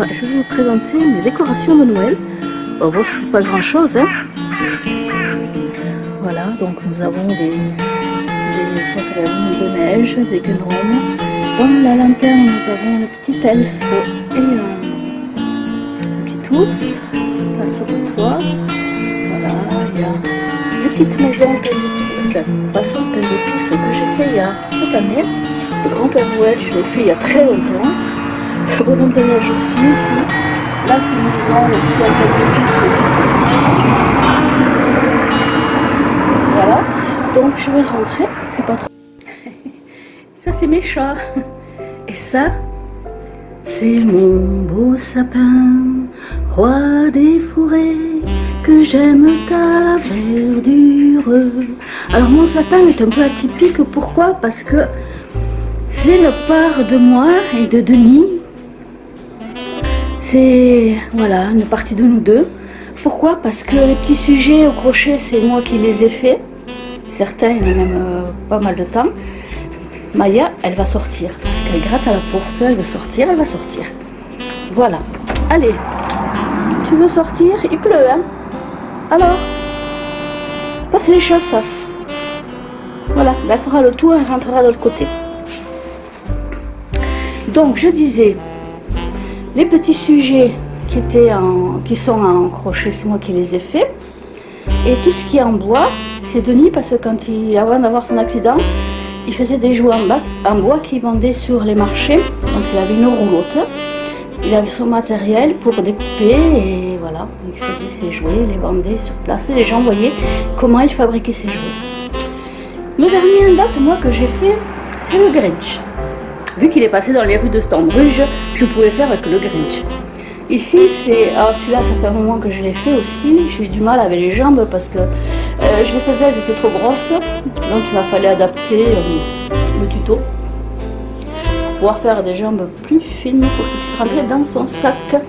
voilà, je vais vous présenter mes décorations de Noël. Bon, c'est pas grand chose, hein. Voilà, donc nous avons des de neige, des gnomes. Dans la lanterne, nous avons le petit elfe et un petit ours. Là sur le toit. Voilà, il y a les petites maisons façon peine d'épices que j'ai fait il y a cette année. Le grand Père Noël, je l'ai fait il y a très longtemps. Le bonhomme de neige aussi ici. Là, c'est une maison aussi en peine d'épices. Voilà, donc je vais rentrer. Fais pas trop. Ça, c'est mes chats. Et ça, c'est mon beau sapin, roi des forêts, que j'aime ta verdure. Alors mon sapin est un peu atypique, pourquoi? Parce que c'est la part de moi et de Denis. C'est, voilà, une partie de nous deux. Pourquoi? Parce que les petits sujets au crochet, c'est moi qui les ai faits. Certains, il y en a même pas mal de temps. Maya, elle va sortir. Parce qu'elle gratte à la porte, elle veut sortir, elle va sortir. Voilà. Allez. Tu veux sortir? Il pleut, hein? Alors? Passe les chats, ça. Voilà. Elle fera le tour et rentrera de l'autre côté. Donc, je disais, les petits sujets qui sont en crochet, c'est moi qui les ai faits. Et tout ce qui est en bois, c'est Denis, parce que avant d'avoir son accident, il faisait des jouets en bois qu'il vendait sur les marchés. Donc il avait une roulotte, il avait son matériel pour découper et voilà, il faisait ses jouets, il les vendait sur place et les gens voyaient comment il fabriquait ses jouets. Le dernier en date, moi, que j'ai fait, c'est le Grinch. Vu qu'il est passé dans les rues de Stambruge, je pouvais faire avec le Grinch. Ici, alors celui-là, ça fait un moment que je l'ai fait aussi. J'ai eu du mal avec les jambes parce que je les faisais, elles étaient trop grosses. Donc il m'a fallu adapter le tuto pour pouvoir faire des jambes plus fines pour qu'il puisse rentrer dans son sac.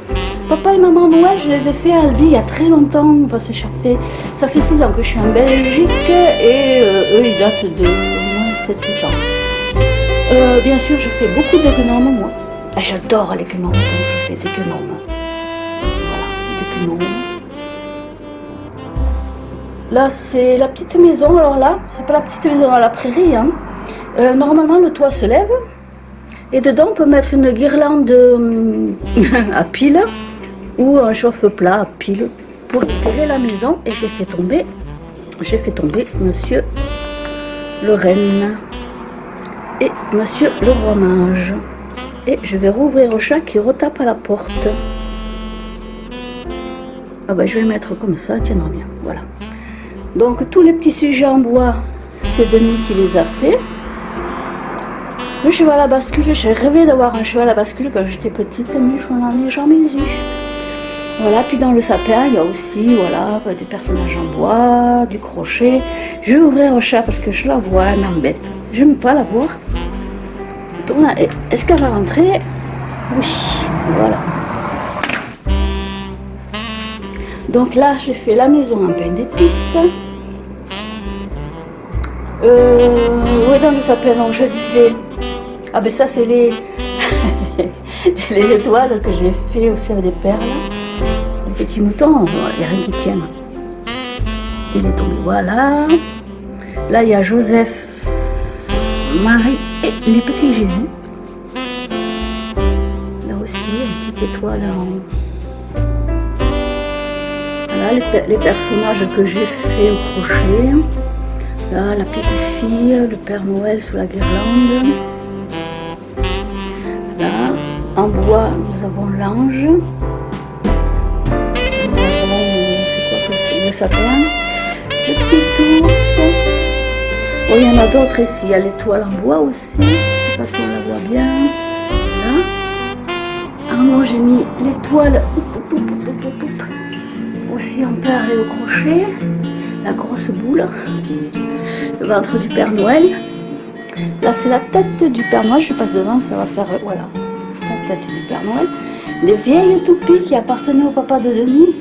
Papa et maman Noël, je les ai fait à Albi il y a très longtemps. Parce que ça fait 6 ans que je suis en Belgique et eux, ils datent de moins 7-8 ans. Bien sûr, je fais beaucoup de gnomes, moi. J'adore les gnomes, donc je fais des gnomes. Voilà, des gnomes. Là, c'est la petite maison. Alors là, c'est pas la petite maison dans la prairie. Hein. Normalement, le toit se lève. Et dedans, on peut mettre une guirlande à pile ou un chauffe-plat à pile pour éclairer la maison. Et j'ai fait tomber Monsieur le Renne et Monsieur le Roi Mage. Et je vais rouvrir au chat qui retape à la porte. Ah ben je vais le mettre comme ça, tiendra bien. Voilà. Donc tous les petits sujets en bois, c'est Denis qui les a fait. Le cheval à bascule, j'ai rêvé d'avoir un cheval à bascule quand j'étais petite, mais je n'en ai jamais eu. Voilà, puis dans le sapin, il y a aussi voilà, des personnages en bois, du crochet. Je vais ouvrir au chat parce que je la vois, elle m'embête. Je n'aime pas la voir. Est-ce qu'elle va rentrer? Oui, voilà. Donc là, j'ai fait la maison en pain d'épices. Oui, dans le sapin, donc je disais... Ah ben ça, c'est les... les étoiles que j'ai fait aussi avec des perles. Les petits moutons, il n'y a rien qui tienne. Il est tombé, voilà. Là, il y a Joseph, Marie et les petits Jésus. Là aussi, une petite étoile en... Voilà les personnages que j'ai fait au crochet. Là, la petite fille, le Père Noël sous la guirlande. Là, en bois, nous avons l'ange. Nous avons, c'est quoi que c'est, le sapin. Le petit ours. Bon, il y en a d'autres ici. Il y a l'étoile en bois aussi. Je ne sais pas si on la voit bien. Là. Alors moi, j'ai mis l'étoile aussi en perles et au crochet. La grosse boule. Le ventre du Père Noël. Là, c'est la tête du Père Noël. Je passe devant, ça va faire... Voilà. La tête du Père Noël. Les vieilles toupies qui appartenaient au papa de Denis.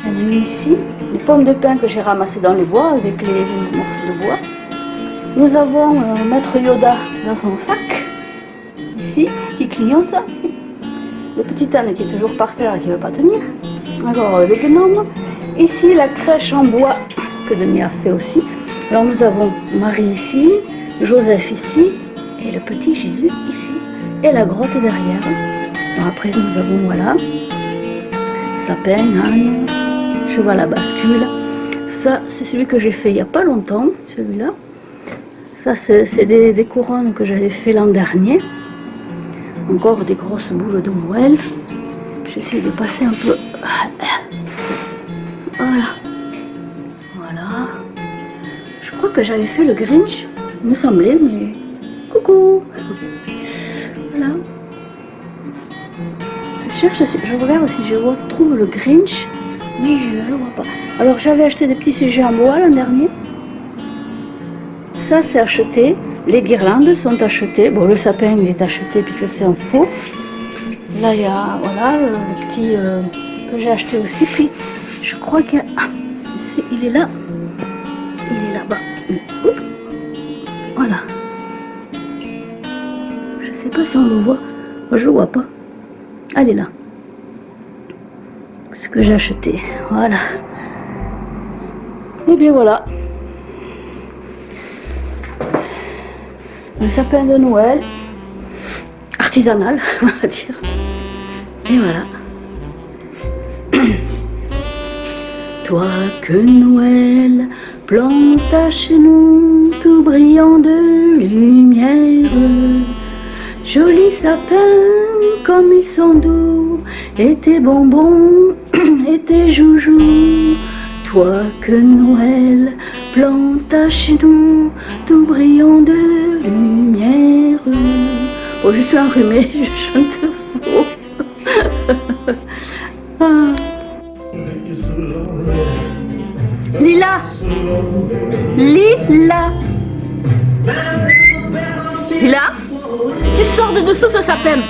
Elle est mis ici. Les pommes de pin que j'ai ramassées dans les bois avec les morceaux de bois. Nous avons Maître Yoda dans son sac. Ici, qui clignote. le petit âne qui est toujours par terre et qui ne veut pas tenir. Alors les gnomes. Ici la crèche en bois que Denis a fait aussi. Alors nous avons Marie ici, Joseph ici et le petit Jésus ici. Et la grotte derrière. Alors après nous avons voilà, sapin, âne, cheval à bascule. Ça c'est celui que j'ai fait il n'y a pas longtemps, celui-là. Ça c'est des couronnes que j'avais fait l'an dernier. Encore des grosses boules de Noël. J'essaie de passer un peu. Voilà. Voilà. Je crois que j'avais fait le Grinch, il me semblait, mais coucou. Voilà. Je regarde si je retrouve le Grinch, mais je ne le vois pas. Alors j'avais acheté des petits sujets en bois l'an dernier. Ça c'est acheté. Les guirlandes sont achetées. Bon, le sapin il est acheté puisque c'est un faux. Là il y a voilà, le petit que j'ai acheté aussi. Puis je crois qu'il y a... Ah, il est là. Il est là-bas. Oups. Voilà. Je sais pas si on le voit. Moi je le vois pas. Elle est là. Ce que j'ai acheté. Voilà. Et bien voilà. Un sapin de Noël. Artisanal, on va dire. Et voilà. Toi que Noël planta chez nous, tout brillant de lumière. Jolis sapins comme ils sont doux, et tes bonbons, et tes joujoux. Toi que Noël planta chez nous, tout brillant de lumière. Oh, je suis enrhumée, je chante faux. Ah. Lila, Lila, Lila, tu sors de dessous ce sapin.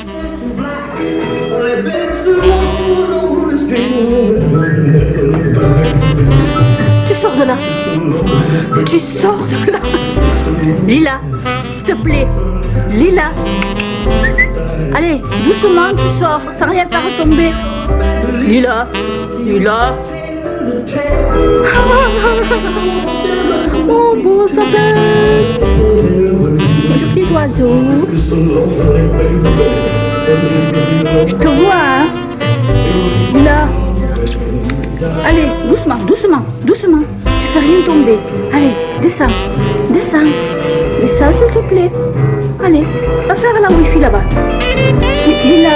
Tu sors de là. Tu sors de là. Lila, s'il te plaît. Lila. Allez, doucement, tu sors, sans rien faire retomber. Lila, Lila. Oh, beau sapin. Bonjour, petit oiseau. Je te vois, hein. Lila. Allez, doucement, doucement, doucement. Tu fais rien tomber. Allez, descends, descends. Descends, s'il te plaît. Allez, va faire la wifi là-bas. Lila.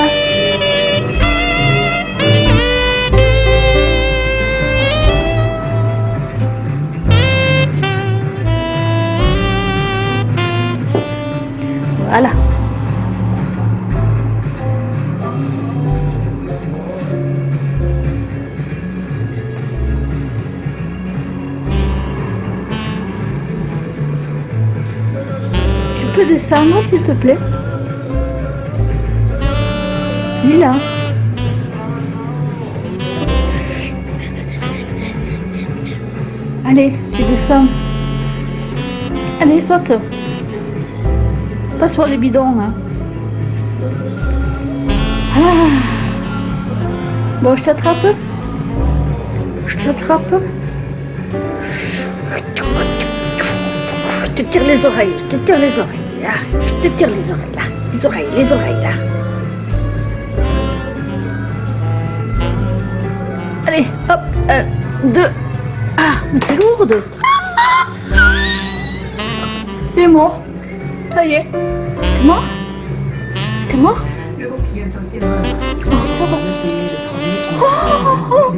Voilà. Tu peux descendre, s'il te plaît? Lila. Allez, tu descends. Allez, saute. Pas sur les bidons, hein. Ah. Bon, je t'attrape. Je t'attrape. Je te tire les oreilles. Je te tire les oreilles. Là. Je te tire les oreilles, là. Les oreilles, là. Allez, hop. 1, 2. Ah, mais c'est lourde. Il est mort. Ça y est. T'es mort? T'es mort? Oh, oh, oh.